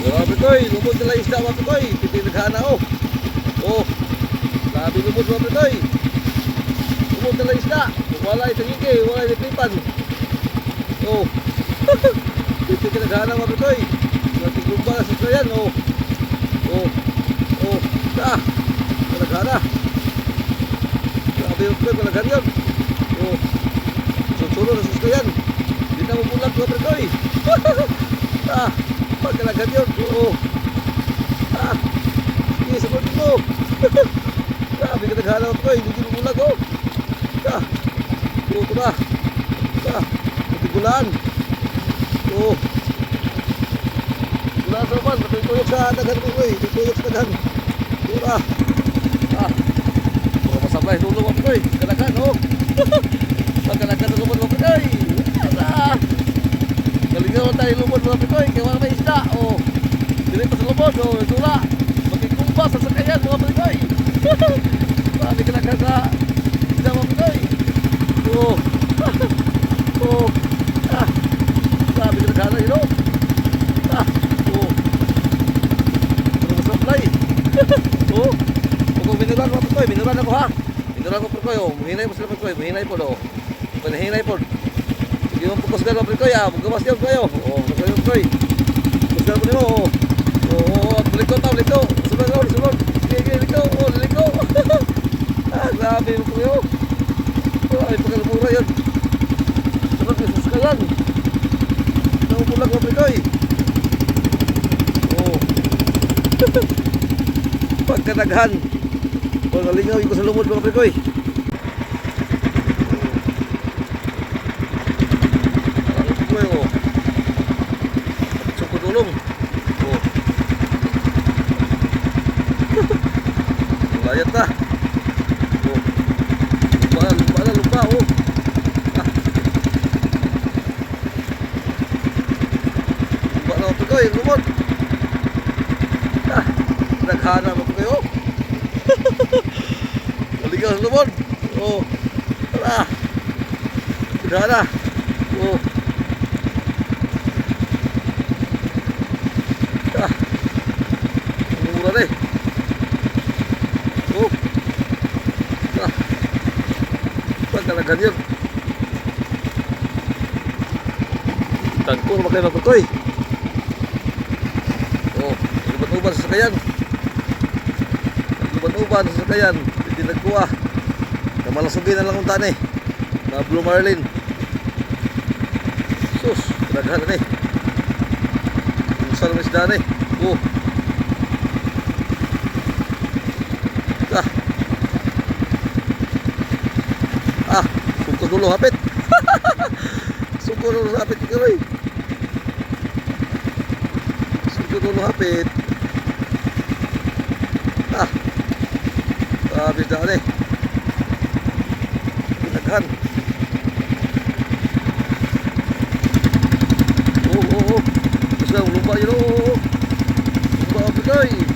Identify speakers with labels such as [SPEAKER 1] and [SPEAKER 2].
[SPEAKER 1] Grabe koy, lumod na lang isda mga koy. Piti naghana oh. Oh. Grabe lumod mga koy. Lumod na lang isda. Wala itong ike, wala itong pipan. Oh. Piti naghana mga koy. Natigumba na sa yan oh. Oh. Oh. Ah. Naghana. Grabe yung koy, malaghan yun. Oh. Susulo na sa yan. Hindi na mamulat mga koy. Ah. Pagkalaghan yun. Oo. Ah. Sige, sabon mo. Grabe ka naghalaw ko eh. Hindi lumulag oh. Ah. Oo, ito na. Ah. Matigulaan. Oo. Wala sa man. Matuyok sa daghan ko eh. Matuyok sa daghan. Oo na. Ah. Mga masablay. Tulong ako ko eh. Kalaghan oh. Pagkalaghan na lumad mo ko eh. Ah. Galingaw tayo lumod mga pikoy, kaya wala may isda o dili pa sa lumod o tula magkikumba sa sakayan mga pikoy. Sabi ka lang sa isda mga pikoy o o sabi ka lang yun o pero masablay o kung minuran mga pikoy, minuran ako ha, minuran ko pikoy o mahinay po sila pikoy, mahinay po o panahinay po. Hindi mo fokus ka na koy ah, magkamas yun kayo. Oo, magkamas yun koy. Fokus ka na mo. Oo, balik ko. Sunod. Sige, liko. Oo, liko. Ah, grabe mo kayo. Ay, pagkalamura yun. Sarap yung saskayan. Namupulang mo koy. Oo. Pagkanaghan. O, nalingaw yung ko sa lumod mga koy. Tulong. Oh. Layat na. Oh. Lupa. Oh. Ah. Lupa na ako kayo, lumot. Ah. Naghana mo kayo. Maligaw sa lumot. Oh. Tara. Naghana. Oh. Mura deh. Oh. Ah. Pagkalaghan yun. Tagpong makay maputoy. Oh. Uban-uban sa sakayan. Uban-uban sa sakayan. Hindi nagkuha. Kamalasugin na lang kung tani. Na Blue Marlin. Sus. Kalaghan na eh. Saan mo isda na eh. Oh. Suko dulu hapit. Suko dulu hapit koy. Suko dulu hapit. Ah. Habis dah deh. Tekan. Oh. Sudah lupa je lo. Lupa apa koy.